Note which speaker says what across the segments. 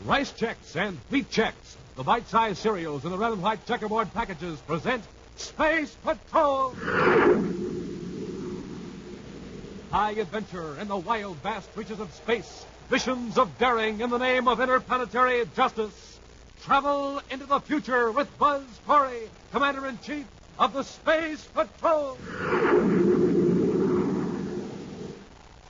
Speaker 1: Rice Chex and Wheat Chex, the bite-sized cereals in the red and white checkerboard packages, present Space Patrol! High adventure in the wild, vast reaches of space. Missions of daring in the name of interplanetary justice. Travel into the future with Buzz Corey, Commander-in-Chief of the Space Patrol.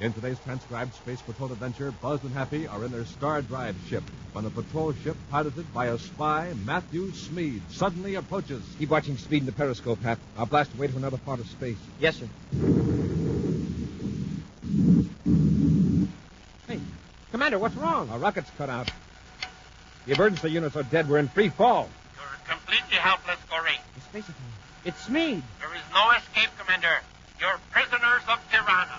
Speaker 1: In today's transcribed Space Patrol adventure, Buzz and Happy are in their Star Drive ship when a patrol ship piloted by a spy, Matthew Smead, suddenly approaches.
Speaker 2: Keep watching Speed in the periscope, Hap. I'll blast away to another part of space.
Speaker 3: Yes, sir. Hey, Commander, what's wrong?
Speaker 2: Our rocket's cut out. The emergency units are dead. We're in free fall.
Speaker 4: You're completely helpless, Corey.
Speaker 3: The Space Patrol. It's Smead.
Speaker 4: There is no escape, Commander. You're prisoners of Tiranna.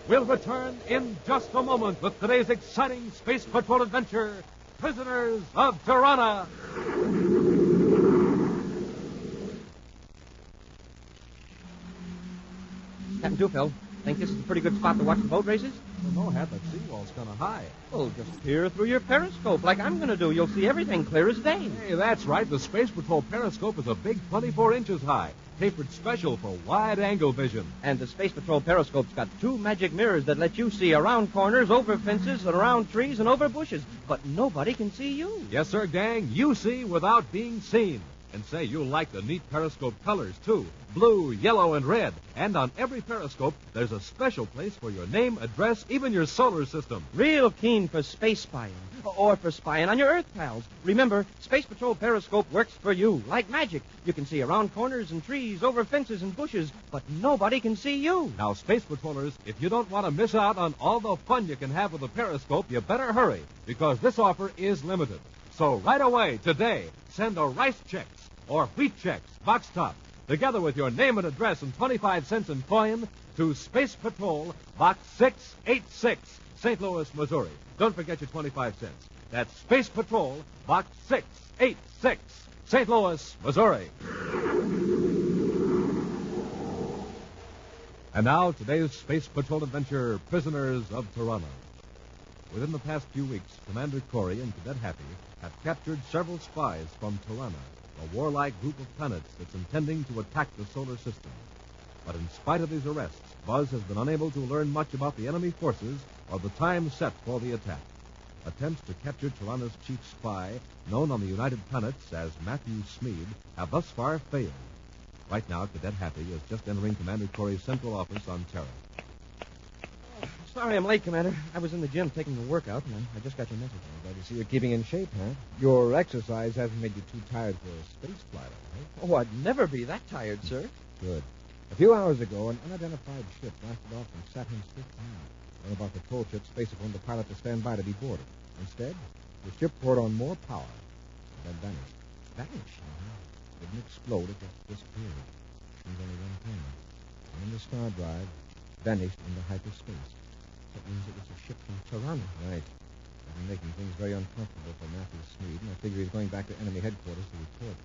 Speaker 1: We'll return in just a moment with today's exciting Space Patrol adventure, Prisoners of Tiranna.
Speaker 3: Captain Tufel, think this is a pretty good spot to watch the boat races?
Speaker 1: Well, no, Hat, that seawall's kind of high.
Speaker 3: Well, just peer through your periscope like I'm going to do. You'll see everything clear as day.
Speaker 1: Hey, that's right. The Space Patrol periscope is a big 24 inches high, tapered special for wide-angle vision.
Speaker 3: And the Space Patrol periscope's got 2 magic mirrors that let you see around corners, over fences, and around trees, and over bushes. But nobody can see you.
Speaker 1: Yes, sir, gang. You see without being seen. And say, you'll like the neat periscope colors, too. Blue, yellow, and red. And on every periscope, there's a special place for your name, address, even your solar system.
Speaker 3: Real keen for space spying. Or for spying on your Earth pals. Remember, Space Patrol periscope works for you, like magic. You can see around corners and trees, over fences and bushes, but nobody can see you.
Speaker 1: Now, Space Patrollers, if you don't want to miss out on all the fun you can have with the periscope, you better hurry, because this offer is limited. So right away, today, send a Rice Chex or Wheat Chex, box top, together with your name and address and 25 cents in coin to Space Patrol, Box 686, St. Louis, Missouri. Don't forget your 25 cents. That's Space Patrol, Box 686, St. Louis, Missouri. And now, today's Space Patrol adventure, Prisoners of Tiranna. Within the past few weeks, Commander Corey and Cadet Happy have captured several spies from Tiranna, a warlike group of planets that's intending to attack the solar system. But in spite of these arrests, Buzz has been unable to learn much about the enemy forces or the time set for the attack. Attempts to capture Tiranna's chief spy, known on the United Planets as Matthew Smead, have thus far failed. Right now, Cadet Happy is just entering Commander Corey's central office on Terra.
Speaker 3: Sorry I'm late, Commander. I was in the gym taking a workout, and I just got your message.
Speaker 2: I'm glad to see you're keeping in shape, huh? Your exercise hasn't made you too tired for a space flight, right?
Speaker 3: Oh, I'd never be that tired, sir.
Speaker 2: Good. A few hours ago, an unidentified ship blasted off from Saturn's fifth planet. One of our patrol ships basically told the pilot to stand by to be boarded. Instead, the ship poured on more power and then vanished.
Speaker 3: Vanished?
Speaker 2: Didn't explode, it just disappeared. Seems only one thing. And in the star drive, vanished into hyperspace.
Speaker 3: That means it was a ship from Tiranna.
Speaker 2: Right. I've been making things very uncomfortable for Matthew Smead, and I figure he's going back to enemy headquarters to report.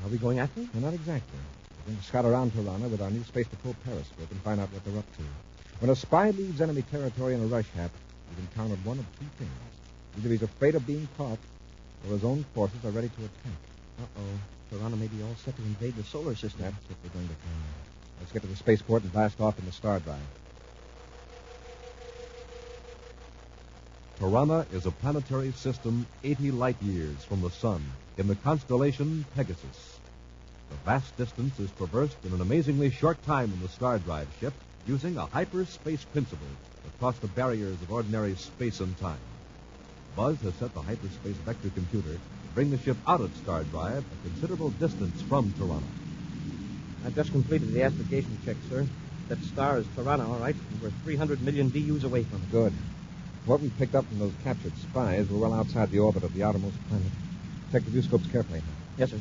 Speaker 3: Are we going after him?
Speaker 2: No, not exactly. We're going to scout around Tiranna with our new Space Patrol periscope and find out what they're up to. When a spy leaves enemy territory in a rush, Hap, he's encountered one of two things. Either he's afraid of being caught, or his own forces are ready to attack.
Speaker 3: Uh-oh. Tiranna may be all set to invade the solar system.
Speaker 2: That's what we're going to find. Let's get to the spaceport and blast off in the star drive.
Speaker 1: Tiranna is a planetary system 80 light years from the sun in the constellation Pegasus. The vast distance is traversed in an amazingly short time in the Star Drive ship using a hyperspace principle across the barriers of ordinary space and time. Buzz has set the hyperspace vector computer to bring the ship out of Star Drive a considerable distance from Tiranna.
Speaker 3: I've just completed the astrogation check, sir. That star is Tiranna, all right. And we're 300 million DUs away from it.
Speaker 2: Good. What we picked up from those captured spies, we're well outside the orbit of the outermost planet. Check the viewscopes carefully.
Speaker 3: Yes, sir.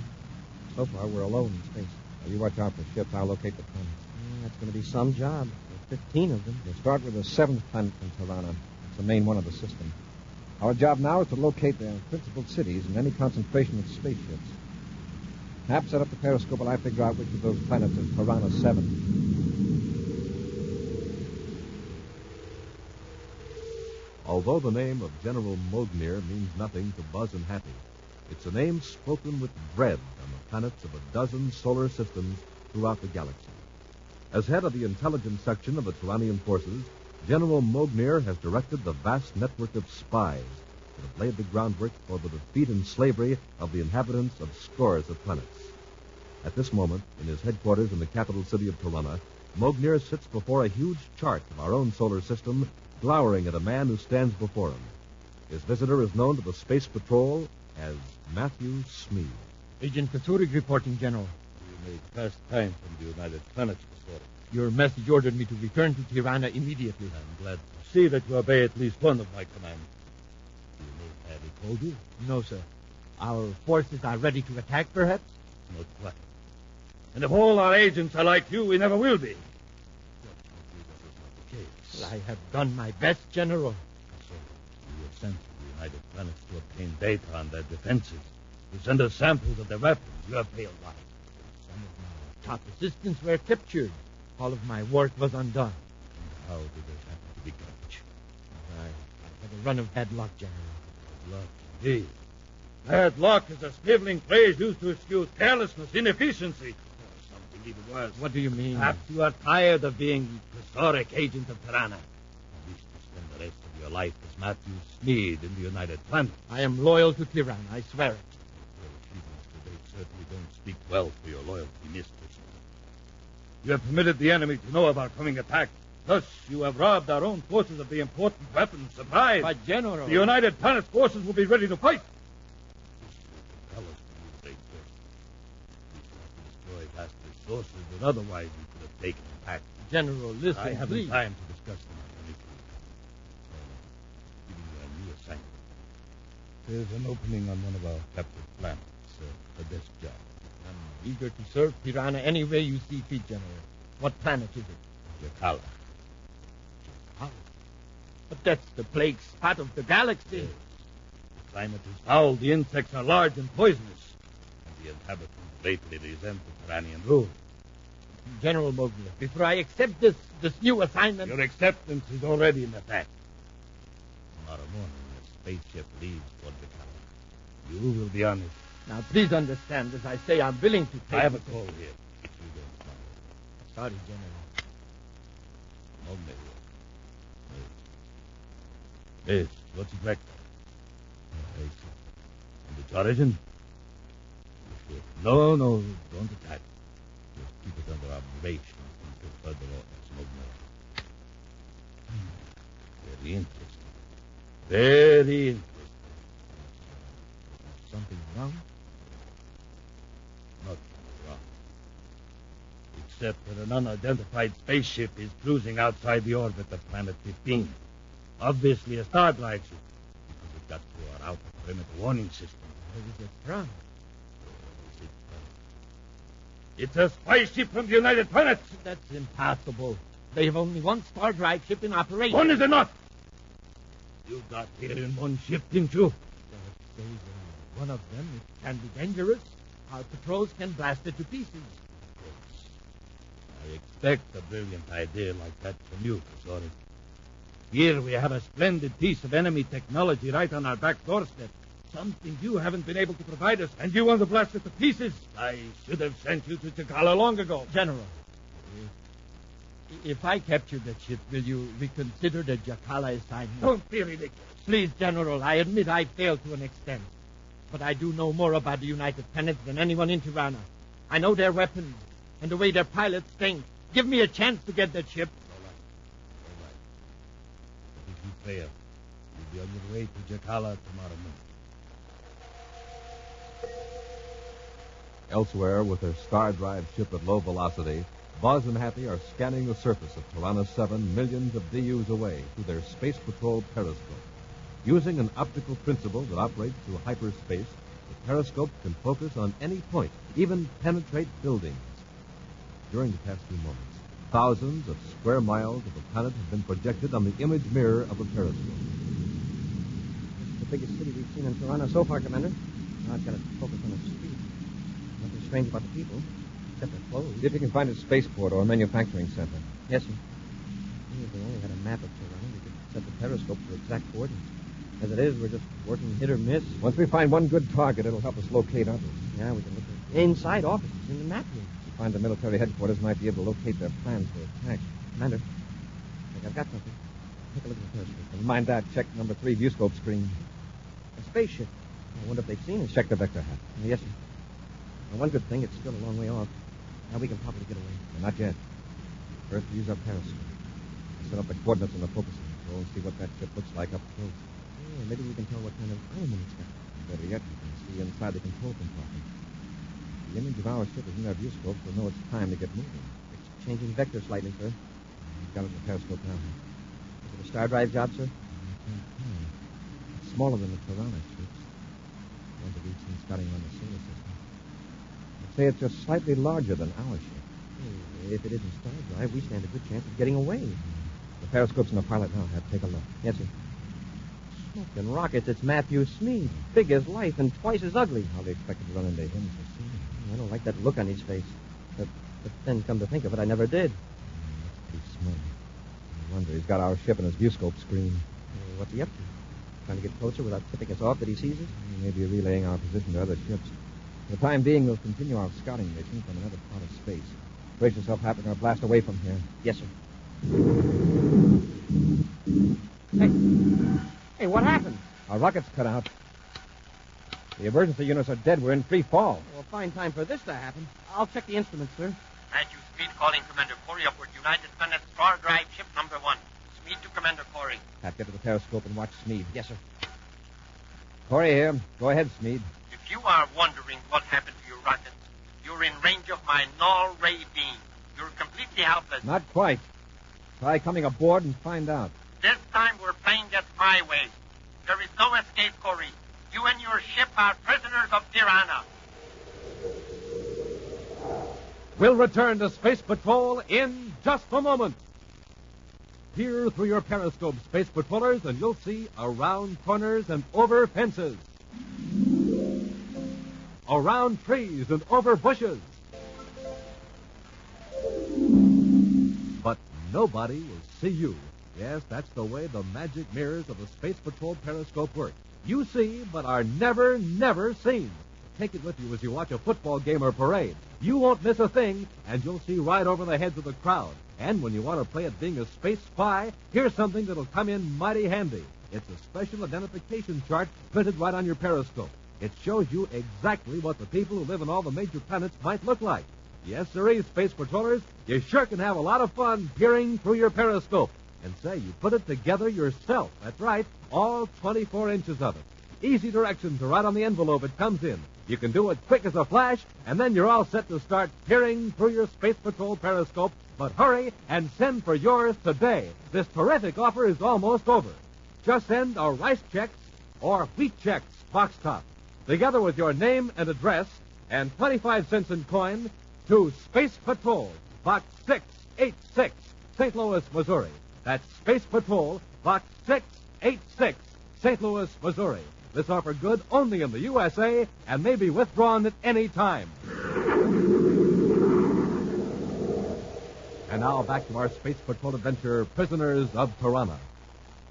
Speaker 2: So far, we're alone in space. Now, you watch out for ships. I'll locate the planets.
Speaker 3: That's going to be some job. There's 15 of them.
Speaker 2: We'll start with the seventh planet from Tiranna. It's the main one of the system. Our job now is to locate the principal cities and any concentration of spaceships. Hap, set up the periscope while I figure out which of those planets is Tiranna 7.
Speaker 1: A Although the name of General Mognier means nothing to Buzz and Happy, it's a name spoken with dread on the planets of a dozen solar systems throughout the galaxy. As head of the intelligence section of the Tyrannian forces, General Mognier has directed the vast network of spies that have laid the groundwork for the defeat and slavery of the inhabitants of scores of planets. At this moment, in his headquarters in the capital city of Tiranna, Mognier sits before a huge chart of our own solar system, glowering at a man who stands before him. His visitor is known to the Space Patrol as Matthew Smead.
Speaker 5: Agent Kasurik reporting, General.
Speaker 6: You made fast time from the United Planets, Professor.
Speaker 5: Your message ordered me to return to Tiranna immediately.
Speaker 6: I'm glad to see that you obey at least one of my commands. Do you know Harry told you?
Speaker 5: No, sir. Our forces are ready to attack, perhaps?
Speaker 6: Not quite. And if all our agents are like you, we never will be. Fortunately, that is not the case.
Speaker 5: Well, I have done my best, General.
Speaker 6: So, you have sent to the United Planets to obtain data on their defenses, to send us samples of their weapons. You have failed right.
Speaker 5: Some of my top assistants were captured. All of my work was undone.
Speaker 6: And how did they happen to be captured?
Speaker 5: I had a run of bad luck, General.
Speaker 6: Bad luck, indeed. Bad luck is a sniveling phrase used to excuse carelessness, inefficiency, or something even worse.
Speaker 5: What do you mean?
Speaker 6: Perhaps you are tired of being the prehistoric agent of Tiranna. At least to spend the rest of your life as Matthew Smead in the United Planets.
Speaker 5: I am loyal to Tiranna, I swear it.
Speaker 6: Your achievements to date certainly don't speak well for your loyalty, mistress. You have permitted the enemy to know of our coming attack. Thus, you have robbed our own forces of the important weapons supplied.
Speaker 5: But, General...
Speaker 6: The United Planets forces will be ready to fight. This will compel us to use great force. We shall have to destroy vast resources that otherwise we could have taken in back.
Speaker 5: General, listen,
Speaker 6: I haven't
Speaker 5: please.
Speaker 6: time to discuss them initially. Giving you a new assignment. There's an opening on one of our captured planets. A desk job.
Speaker 5: I'm eager to serve Tiranna any way you see fit, General. What planet is it?
Speaker 6: Jakala.
Speaker 5: But that's the plague spot of the galaxy.
Speaker 6: Yes. The climate is foul, the insects are large and poisonous, and the inhabitants greatly resent the Tyrannian rule.
Speaker 5: General Mognier, before I accept this new assignment...
Speaker 6: Your acceptance is already in effect. Tomorrow morning, a spaceship leaves for Jakala. You will be on it.
Speaker 5: Now, please understand, as I say, I'm willing to take...
Speaker 6: I have a call here, if you don't mind.
Speaker 5: Sorry, General.
Speaker 6: Mognier. Yes, what's it back there? And its origin? You should. No, don't attack. Just keep it under observation until further orders, Mognier. Very interesting. Very interesting.
Speaker 5: Something wrong?
Speaker 6: Nothing wrong. Except that an unidentified spaceship is cruising outside the orbit of Planet 15. Obviously a star drive ship, because it got through our outer perimeter warning system.
Speaker 5: Where is it from?
Speaker 6: It's a spy ship from the United Planets.
Speaker 5: That's impossible. They have only one star drive ship in operation.
Speaker 6: One is enough. You got here in one ship, didn't you?
Speaker 5: Say one of them, it can be dangerous. Our patrols can blast it to pieces.
Speaker 6: Of course. I expect a brilliant idea like that from you, Professor. Here we have a splendid piece of enemy technology right on our back doorstep. Something you haven't been able to provide us, and you want to blast it to pieces. I should have sent you to Jakala long ago.
Speaker 5: General, if I capture that ship, will you reconsider the Jakala assignment?
Speaker 6: Don't be ridiculous.
Speaker 5: Please, General, I admit I failed to an extent. But I do know more about the United Planets than anyone in Tiranna. I know their weapons and the way their pilots think. Give me a chance to get that ship.
Speaker 6: All right. But if you fail, you'll be on your way to Jakala tomorrow morning.
Speaker 1: Elsewhere, with their star drive ship at low velocity, Buzz and Happy are scanning the surface of Tiranna 7 millions of DUs away through their Space Patrol periscope. Using an optical principle that operates through hyperspace, the periscope can focus on any point, even penetrate buildings. During the past few moments, thousands of square miles of the planet have been projected on the image mirror of a periscope.
Speaker 3: It's the biggest city we've seen in Tiranna so far, Commander. Now I've got to focus on the street. Nothing strange about the people, except their clothes.
Speaker 2: See if you can find a spaceport or a manufacturing center.
Speaker 3: Yes, sir. If we only had a map of Tiranna, we could set the periscope for exact coordinates. As it is, we're just working hit or miss.
Speaker 2: Once we find one good target, it'll help us locate others.
Speaker 3: Yeah, we can look at inside offices in the map room.
Speaker 2: We find the military headquarters, might be able to locate their plans for attack.
Speaker 3: Commander, I think I've got something. Take a look at the periscope.
Speaker 2: Never mind that. Check number 3 viewscope screen.
Speaker 3: A spaceship. I wonder if they've seen us.
Speaker 2: Check the vector hat.
Speaker 3: Yes, sir. Now, one good thing, it's still a long way off. Now we can probably get away.
Speaker 2: Not yet. First, we use our periscope. We'll set up the coordinates on the focusing control and see what that ship looks like up close.
Speaker 3: Yeah, maybe we can tell what kind of armament it's got.
Speaker 2: Better yet, we can see inside the control compartment. The image of our ship is in our viewscope, so we'll know it's time to get moving.
Speaker 3: It's changing vector slightly, sir.
Speaker 2: We've got it in the periscope now.
Speaker 3: Is it a star drive job, sir?
Speaker 2: It's smaller than the Tiranna ships. Ones that we've seen scouting around the solar system. I'd say it's just slightly larger than our ship.
Speaker 3: If it isn't star drive, we stand a good chance of getting away.
Speaker 2: The periscope's in the pilot now, Hap. Take a look.
Speaker 3: Yes, sir. Smoking rockets, it's Matthew Smead. Big as life and twice as ugly.
Speaker 2: Hardly expected to run into him so soon.
Speaker 3: I don't like that look on his face. But then, come to think of it, I never did.
Speaker 2: That's pretty smart. No wonder he's got our ship in his viewscope screen.
Speaker 3: What's he up to? Trying to get closer without tipping us off that he sees us?
Speaker 2: Maybe relaying our position to other ships. For the time being, we'll continue our scouting mission from another part of space. Brace yourself, Hap. We're going to blast away from here.
Speaker 3: Yes, sir. Hey, what happened?
Speaker 2: Our rocket's cut out. The emergency units are dead. We're in free fall.
Speaker 3: Well, fine time for this to happen. I'll check the instruments, sir.
Speaker 4: Matthew Smead calling Commander Corey upward. United Planet Star Drive ship number 1. Smead to Commander Corey.
Speaker 2: Hap, get to the periscope and watch Smead.
Speaker 3: Yes, sir.
Speaker 2: Corey here. Go ahead, Smead.
Speaker 4: If you are wondering what happened to your rockets, you're in range of my null ray beam. You're completely helpless.
Speaker 2: Not quite. Try coming aboard and find out.
Speaker 4: This time we're playing it my way. There is no escape, Corey. You and your ship are prisoners of Tiranna.
Speaker 1: We'll return to Space Patrol in just a moment. Peer through your periscope, Space Patrollers, and you'll see around corners and over fences. Around trees and over bushes. But nobody will see you. Yes, that's the way the magic mirrors of the Space Patrol periscope work. You see, but are never, never seen. Take it with you as you watch a football game or parade. You won't miss a thing, and you'll see right over the heads of the crowd. And when you want to play at being a space spy, here's something that'll come in mighty handy. It's a special identification chart printed right on your periscope. It shows you exactly what the people who live on all the major planets might look like. Yes, sirree, Space Patrollers, you sure can have a lot of fun peering through your periscope. And say, you put it together yourself. That's right, all 24 inches of it. Easy directions are right on the envelope it comes in. You can do it quick as a flash, and then you're all set to start peering through your Space Patrol periscope. But hurry and send for yours today. This terrific offer is almost over. Just send a Rice Chex or Wheat Chex box top, together with your name and address, and 25 cents in coin, to Space Patrol, Box 686, St. Louis, Missouri. That's Space Patrol, Box 686, St. Louis, Missouri. This offer good only in the USA and may be withdrawn at any time. And now back to our Space Patrol adventure, Prisoners of Tiranna.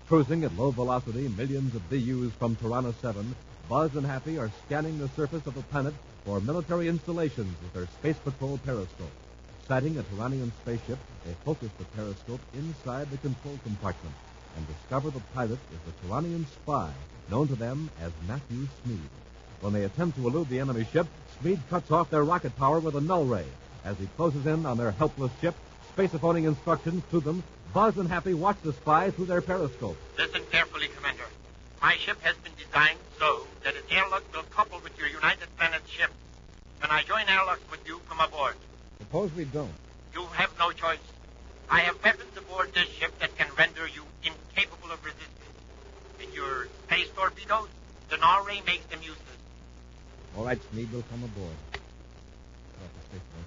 Speaker 1: Cruising at low velocity, millions of BUs from Tiranna 7, Buzz and Happy are scanning the surface of the planet for military installations with their Space Patrol periscope. Sighting a Tyrannian spaceship, they focus the periscope inside the control compartment and discover the pilot is the Tyrannian spy, known to them as Matthew Smead. When they attempt to elude the enemy ship, Smead cuts off their rocket power with a null ray. As he closes in on their helpless ship, spacephoning instructions to them, Buzz and Happy watch the spy through their periscope.
Speaker 4: Listen carefully, Commander. My ship has been designed so that its airlock will couple with your United Planet ship. When I join airlock with you, come aboard.
Speaker 2: Suppose we don't.
Speaker 4: You have no choice. I have weapons aboard this ship that can render you incapable of resistance. And your space torpedoes, the null ray makes them useless.
Speaker 2: All right, Smead, we'll come aboard. Off the space force,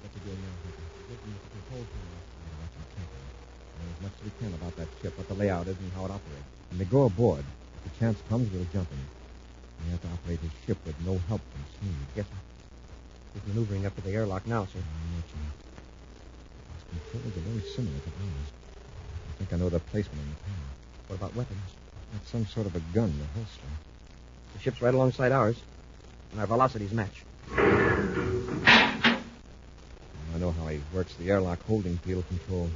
Speaker 2: what you doing now, Happy? Looking at the control panel. Watch them carefully. Learn as much as we can about that ship, what the layout is and how it operates. When they go aboard, if the chance comes, we'll jump in. We have to operate his ship with no help from Smead.
Speaker 3: Yes, sir. He's maneuvering up to the airlock now, sir.
Speaker 2: His controls are very similar to ours. think I know the placement in the panel.
Speaker 3: What about weapons?
Speaker 2: That's some sort of a gun in the holster.
Speaker 3: The ship's right alongside ours, and our velocities match.
Speaker 2: I know how he works the airlock holding field control.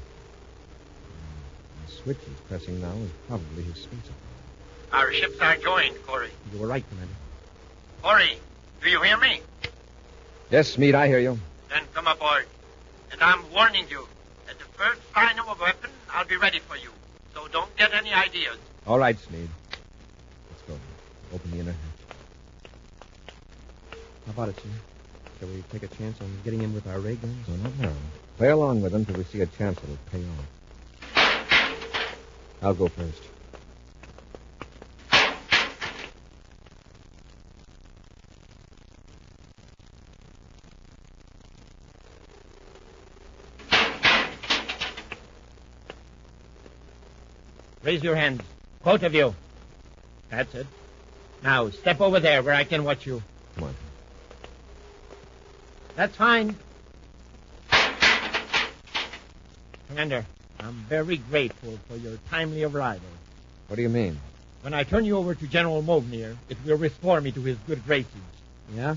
Speaker 2: The switch he's pressing now is probably his spacer.
Speaker 4: Our ships are joined, Corey.
Speaker 3: You were right, Commander.
Speaker 4: Corey, do you hear me?
Speaker 2: Yes, Smeed, I hear you.
Speaker 4: Then come aboard. And I'm warning you, at the first sign of a weapon, I'll be ready for you. So don't get any ideas.
Speaker 2: All right, Smeed. Let's go. Open the inner hatch.
Speaker 3: How about it, sir? Shall we take a chance on getting in with our ray guns?
Speaker 2: No, not now. Play along with them till we see a chance it'll pay off. I'll go first.
Speaker 5: Raise your hands. Both of you. That's it. Now, step over there where I can watch you.
Speaker 2: Come on.
Speaker 5: That's fine. Commander, I'm very grateful for your timely arrival.
Speaker 2: What do you mean?
Speaker 5: When I turn you over to General Mognier, it will restore me to his good graces.
Speaker 3: Yeah?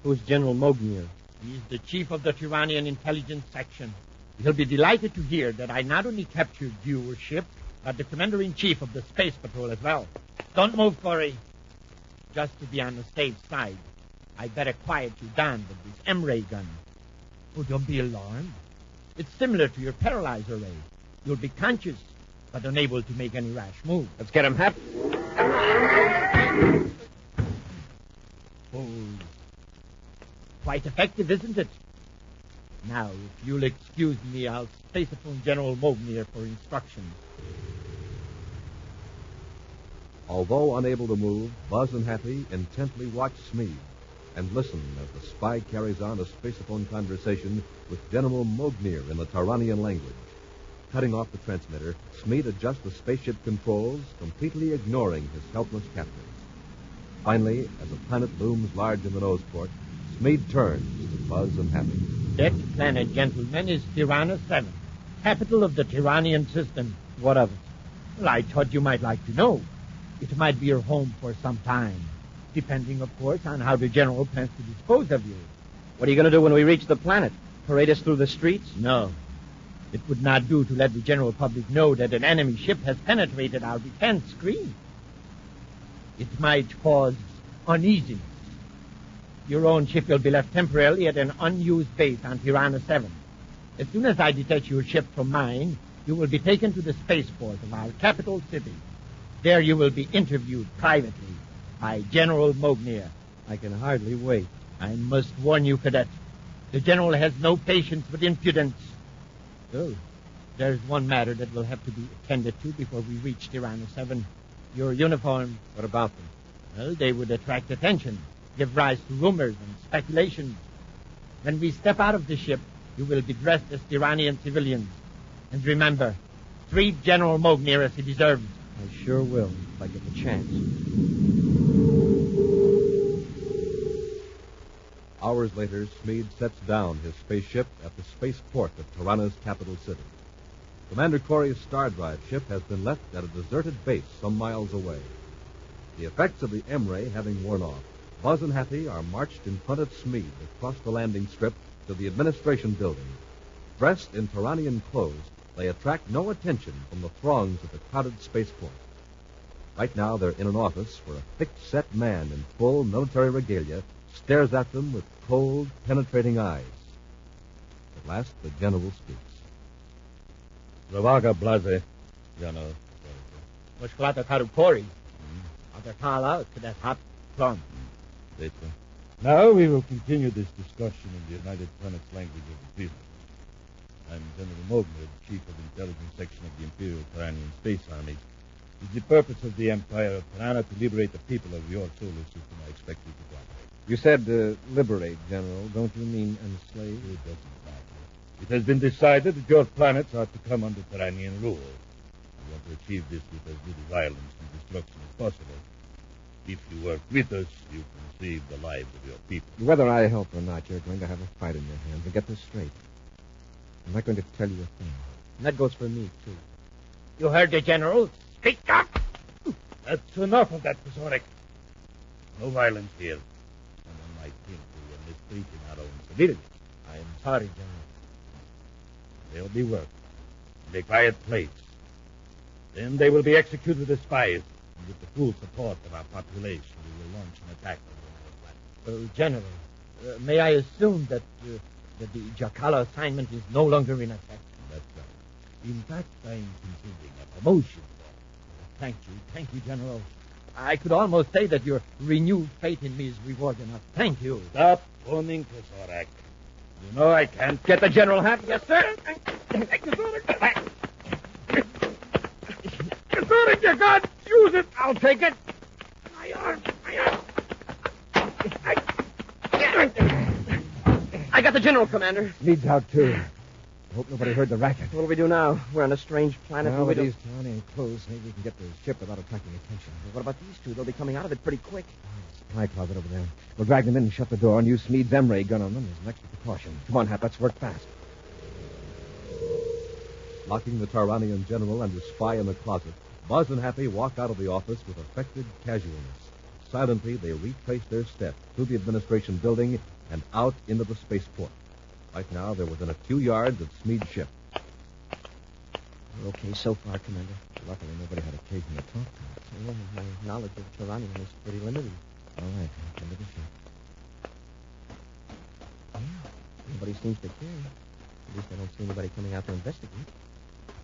Speaker 3: Who's General Mognier?
Speaker 5: He's the chief of the Tyrannian intelligence section. He'll be delighted to hear that I not only captured your ship, but the commander-in-chief of the space patrol as well. Don't move, Corey. Just to be on the safe side, I'd better quiet you down with this M-ray gun. Oh, don't be alarmed. It's similar to your paralyzer ray. You'll be conscious, but unable to make any rash move.
Speaker 2: Let's get him happy.
Speaker 5: Oh, quite effective, isn't it? Now, if you'll excuse me, I'll spacephone General Mognier for instructions.
Speaker 1: Although unable to move, Buzz and Happy intently watch Smeed and listen as the spy carries on a spacephone conversation with General Mognier in the Tyrannian language. Cutting off the transmitter, Smeed adjusts the spaceship controls, completely ignoring his helpless captors. Finally, as the planet looms large in the nose port, Smeed turns to Buzz and Happy.
Speaker 5: That planet, gentlemen, is Tiranna 7, capital of the Tyrannian system. What of it? Well, I thought you might like to know. It might be your home for some time, depending, of course, on how the General plans to dispose of you.
Speaker 3: What are you going to do when we reach the planet? Parade us through the streets?
Speaker 5: No. It would not do to let the general public know that an enemy ship has penetrated our defense screen. It might cause uneasiness. Your own ship will be left temporarily at an unused base on Tiranna 7. As soon as I detach your ship from mine, you will be taken to the spaceport of our capital city. There you will be interviewed privately by General Mognier.
Speaker 3: I can hardly wait.
Speaker 5: I must warn you, cadet. The general has no patience with impudence. Oh, there's one matter that will have to be attended to before we reach Tiranna 7. Your uniform.
Speaker 3: What about them?
Speaker 5: Well, they would attract attention, give rise to rumors and speculations. When we step out of the ship, you will be dressed as Tyrannian civilians. And remember, treat General Mognier as he deserves.
Speaker 3: I sure will, if I get the chance.
Speaker 1: Hours later, Smeed sets down his spaceship at the spaceport of Tiranna's capital city. Commander Corey's Star Drive ship has been left at a deserted base some miles away. The effects of the M-ray having worn off, Buzz and Happy are marched in front of Smeed across the landing strip to the administration building. Dressed in Tyrannian clothes, they attract no attention from the throngs at the crowded spaceport. Right now, they're in an office where a thick-set man in full military regalia stares at them with cold, penetrating eyes. At last, the general speaks.
Speaker 6: Zavaga Blaze, General.
Speaker 5: Moshklata Karukori. Agatala, Cadet Hop, Plum.
Speaker 6: Now we will continue this discussion in the United Planets language of the people. I'm General Mognier, the Chief of the Intelligence Section of the Imperial Tyrannian Space Army. It's the purpose of the Empire of Tiranna to liberate the people of your solar system. I expect you to cooperate.
Speaker 2: You said liberate, General. Don't you mean enslave?
Speaker 6: It doesn't matter. It has been decided that your planets are to come under Tyrannian rule. We want to achieve this with as little violence and destruction as possible. If you work with us, you can save the lives of your people.
Speaker 2: Whether I help or not, you're going to have a fight in your hands. And get this straight. I'm not going to tell you a thing.
Speaker 3: And that goes for me, too.
Speaker 5: You heard the General.
Speaker 6: Speak up! That's enough of that, Kazorek. No violence here. Someone might think we were mistreating our own civilians.
Speaker 5: I am sorry, General.
Speaker 6: They'll be worked in a quiet place. Then they will be executed as spies. And with the full support of our population, we will launch an attack on the
Speaker 5: General, may I assume that the Jacala assignment is no longer in effect?
Speaker 6: That's right. In fact, I'm considering a promotion.
Speaker 5: Thank you, General. I could almost say that your renewed faith in me is reward enough. Thank you.
Speaker 6: Stop phoning, Kazorek. You know I can't
Speaker 5: Get the General hat. Yes, sir.
Speaker 6: Kazorek, you can't use it.
Speaker 5: I'll take it.
Speaker 6: My arm.
Speaker 3: I got the General, Commander.
Speaker 2: Smeed's out, too. I hope nobody heard the racket.
Speaker 3: What do we do now? We're on a strange planet.
Speaker 2: Well,
Speaker 3: and we
Speaker 2: with
Speaker 3: don't-
Speaker 2: these Tiranna enclosed, maybe we can get to the ship without attracting attention.
Speaker 3: What about these two? They'll be coming out of it pretty quick.
Speaker 2: Supply closet over there. We'll drag them in and shut the door and use Smeed's M-ray gun on them as an extra precaution. Come on, Hap, let's work fast.
Speaker 1: Locking the Taranian general and his spy in the closet, Buzz and Happy walk out of the office with affected casualness. Silently, they retrace their steps through the administration building and out into the spaceport. Right now, they're within a few yards of Smeed's ship.
Speaker 3: We're okay so far, Commander.
Speaker 2: Luckily, nobody had occasion to talk to us.
Speaker 3: Well, my knowledge of Tiranna is pretty limited.
Speaker 2: All right, Hap, into the ship.
Speaker 3: Nobody seems to care. At least I don't see anybody coming out to investigate.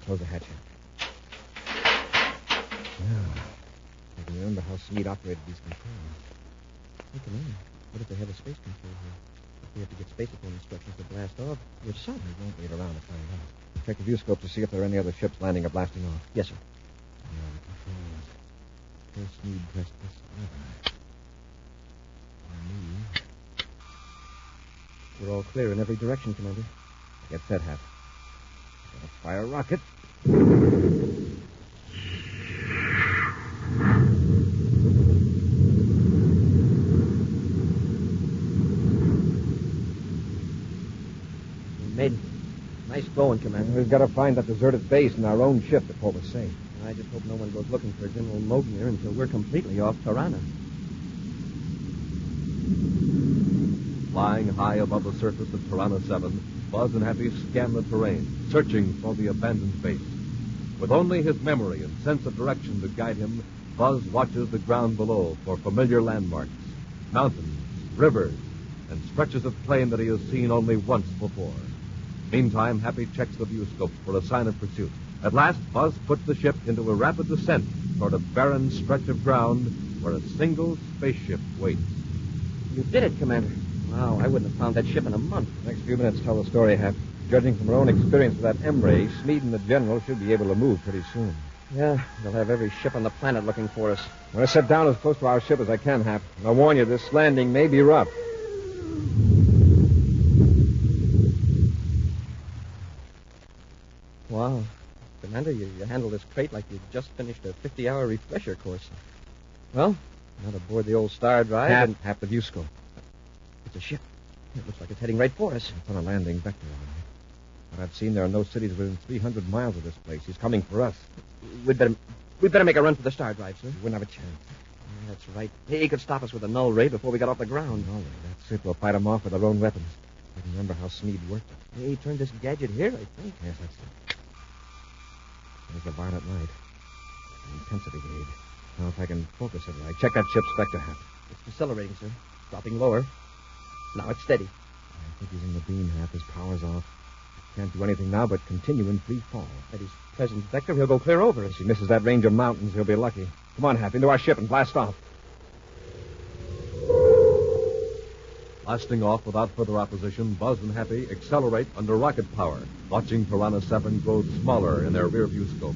Speaker 2: Close the hatch, Hap. Now, I can remember how Smeed operated these controls.
Speaker 3: Hey, Commander, what if they have a space control here? If we have to get spacephone instructions to blast off, we're sunk.
Speaker 2: We won't wait around to find out. Check the view scope to see if there are any other ships landing or blasting off.
Speaker 3: Yes, sir.
Speaker 2: Now, the controls. First Smeed pressed this lever. Move.
Speaker 3: We're all clear in every direction, Commander.
Speaker 2: Get set, Hap. Gotta fire a rocket.
Speaker 3: We made it. Nice going, Commander.
Speaker 2: We've got to find that deserted base in our own ship before we're safe.
Speaker 3: I just hope no one goes looking for General Mogner until we're completely off Tiranna.
Speaker 1: Flying high above the surface of Tiranna 7, Buzz and Happy scan the terrain, searching for the abandoned base. With only his memory and sense of direction to guide him, Buzz watches the ground below for familiar landmarks, mountains, rivers, and stretches of plain that he has seen only once before. Meantime, Happy checks the view scopes for a sign of pursuit. At last, Buzz puts the ship into a rapid descent toward a barren stretch of ground where a single spaceship waits.
Speaker 3: You did it, Commander. Wow, I wouldn't have found that ship in a month.
Speaker 2: The next few minutes tell the story, Hap. Judging from our own experience with that M-ray, Smeed and the General should be able to move pretty soon.
Speaker 3: Yeah, they'll have every ship on the planet looking for us.
Speaker 2: I'm going to set down as close to our ship as I can, Hap. And I'll warn you, this landing may be rough.
Speaker 3: Wow. Commander, you handled this crate like you'd just finished a 50-hour refresher course. Well, now to board the old Star Drive.
Speaker 2: Hap, the view scope.
Speaker 3: It's a ship. It looks like it's heading right for us.
Speaker 2: It's on a landing vector, all right. What I've seen, there are no cities within 300 miles of this place. He's coming for us.
Speaker 3: We'd better make a run for the Star Drive, sir.
Speaker 2: We wouldn't have a chance.
Speaker 3: Yeah, that's right. He could stop us with a null ray before we got off the ground.
Speaker 2: No way. That's it. We'll fight him off with our own weapons. I can remember how Smeed worked it.
Speaker 3: He turned this gadget here, I think.
Speaker 2: Yes, that's it. There's the violet light. The intensity gauge. Now, if I can focus it right. Check that ship's vector, Hap.
Speaker 3: It's decelerating, sir. Dropping lower. Now it's steady.
Speaker 2: I think he's in the beam, Hap. His power's off. Can't do anything now but continue in free fall.
Speaker 3: At his present vector, he'll go clear over us.
Speaker 2: If he misses that range of mountains, he'll be lucky. Come on, Hap, into our ship and blast off.
Speaker 1: Blasting off without further opposition, Buzz and Happy accelerate under rocket power, watching Tiranna 7 grow smaller in their rear view scope.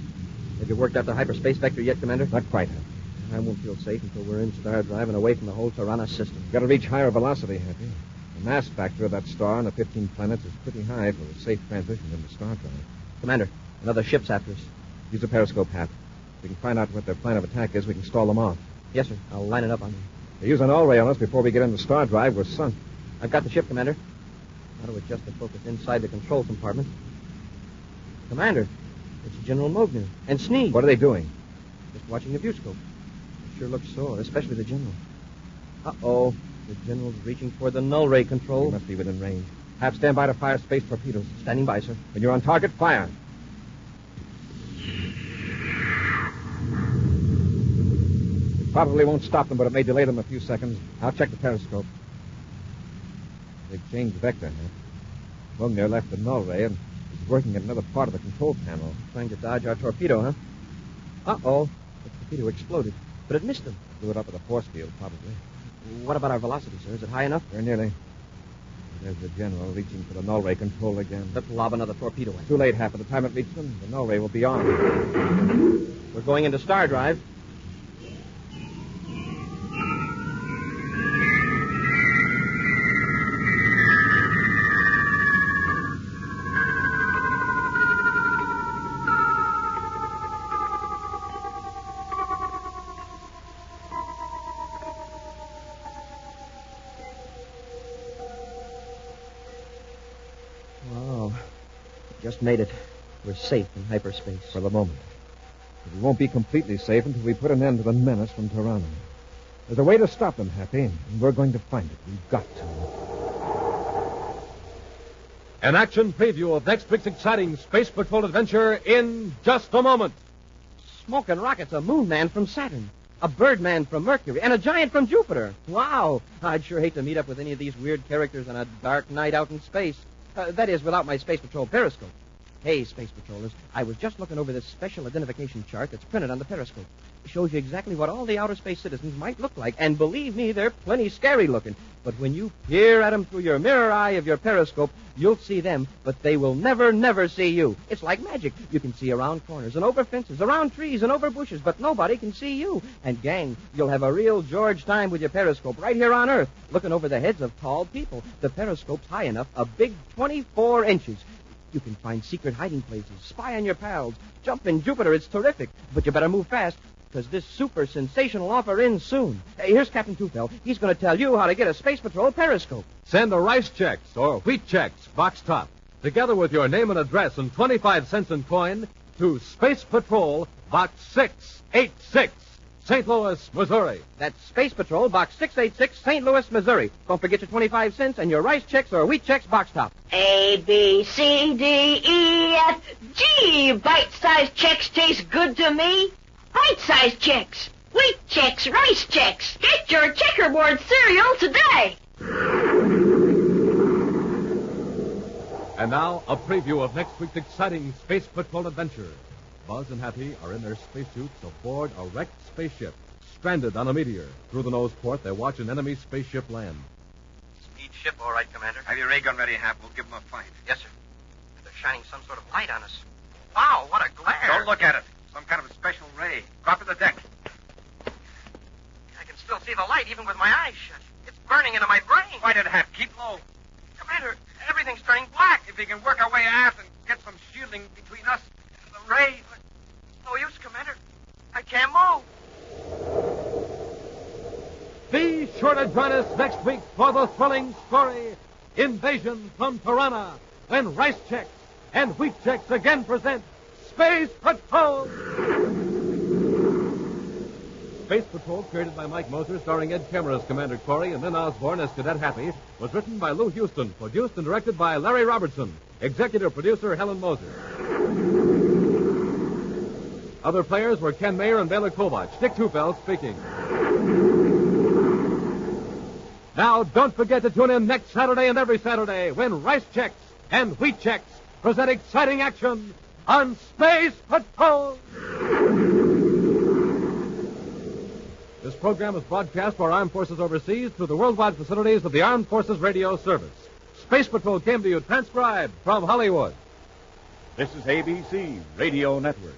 Speaker 3: Have you worked out the hyperspace vector yet, Commander?
Speaker 2: Not quite, Hap.
Speaker 3: I won't feel safe until we're in Star Drive and away from the whole Tiranna system.
Speaker 2: Got to reach higher velocity, Happy. The mass factor of that star and the 15 planets is pretty high for a safe transition into Star Drive.
Speaker 3: Commander, another ship's after us.
Speaker 2: Use a periscope, Hap. If we can find out what their plan of attack is, we can stall them off.
Speaker 3: Yes, sir. I'll line it up on you.
Speaker 2: If they use an all-ray on us before we get into Star Drive, we're sunk.
Speaker 3: I've got the ship, Commander. How to adjust the focus inside the control compartment. Commander, It's General Mogner and Sneed.
Speaker 2: What are they doing?
Speaker 3: Just watching the viewscope. They sure look sore, especially the General. Uh-oh. The General's reaching for the null ray control.
Speaker 2: You must be within range. Have stand by to fire space torpedoes.
Speaker 3: Standing by, sir.
Speaker 2: When you're on target, fire. It probably won't stop them, but it may delay them a few seconds. I'll check the periscope. They've changed vector, huh? Wagner left the null ray and is working at another part of the control panel.
Speaker 3: Trying to dodge our torpedo, huh? Uh-oh. The torpedo exploded, but it missed them.
Speaker 2: Blew it up with a force field, probably.
Speaker 3: What about our velocity, sir? Is it high enough?
Speaker 2: Very nearly. There's the General reaching for the null ray control again.
Speaker 3: Let's lob another torpedo in.
Speaker 2: Too late, half. By the time it reaches them, the null ray will be on.
Speaker 3: We're going into star drive. Wow. Just made it. We're safe in hyperspace.
Speaker 2: For the moment. But we won't be completely safe until we put an end to the menace from Tiranna. There's a way to stop them, Happy, and we're going to find it. We've got to.
Speaker 1: An action preview of next week's exciting Space Patrol adventure in just a moment.
Speaker 3: Smoking rockets, a moon man from Saturn, a bird man from Mercury, and a giant from Jupiter. Wow. I'd sure hate to meet up with any of these weird characters on a dark night out in space. That is, without my Space Patrol periscope. Hey, Space Patrollers, I was just looking over this special identification chart that's printed on the periscope. It shows you exactly what all the outer space citizens might look like, and believe me, they're plenty scary looking. But when you peer at them through your mirror eye of your periscope, you'll see them, but they will never see you. It's like magic. You can see around corners and over fences, around trees and over bushes, but nobody can see you. And, gang, you'll have a real George time with your periscope right here on Earth, looking over the heads of tall people. The periscope's high enough, a big 24 inches. You can find secret hiding places, spy on your pals, jump in Jupiter. It's terrific. But you better move fast, because this super sensational offer ends soon. Hey, here's Captain Tufel. He's going to tell you how to get a Space Patrol periscope.
Speaker 1: Send a rice checks or wheat checks, box top, together with your name and address and 25 cents in coin to Space Patrol, Box 686, St. Louis, Missouri.
Speaker 3: That's Space Patrol, Box 686, St. Louis, Missouri. Don't forget your 25 cents and your rice checks or wheat checks box top.
Speaker 7: A, B, C, D, E, F, G. Bite-sized checks taste good to me. Bite-sized checks, wheat checks, rice checks. Get your checkerboard cereal today.
Speaker 1: And now, a preview of next week's exciting Space Patrol adventure. Buzz and Happy are in their spacesuits aboard a wrecked spaceship, stranded on a meteor. Through the nose port, they watch an enemy spaceship land.
Speaker 3: Speed ship, all right, Commander.
Speaker 8: Have your ray gun ready, Hap. We'll give them a fight.
Speaker 3: Yes, sir. They're shining some sort of light on us. Wow, what a glare.
Speaker 8: Don't look at it. Some kind of a special ray. Drop to the deck.
Speaker 3: I can still see the light even with my eyes shut. It's burning into my brain.
Speaker 8: Fight it, Hap. Keep low.
Speaker 3: Commander, everything's turning black.
Speaker 8: If we can work our way aft and get some shielding between us and the ray.
Speaker 3: No use, Commander. I can't move.
Speaker 1: Be sure to join us next week for the thrilling story, Invasion from Tiranna, when Rice Checks and Wheat Checks again present Space Patrol. Space Patrol, created by Mike Moser, starring Ed Kemmer as Commander Corey and Lynn Osborne as Cadet Happy, was written by Lou Houston, produced and directed by Larry Robertson, executive producer Helen Moser. Other players were Ken Mayer and Bela Kovach. Dick Tufel speaking. Now, don't forget to tune in next Saturday and every Saturday when Rice Checks and Wheat Checks present exciting action on Space Patrol. This program is broadcast for Armed Forces overseas through the worldwide facilities of the Armed Forces Radio Service. Space Patrol came to you transcribed from Hollywood.
Speaker 9: This is ABC Radio Network.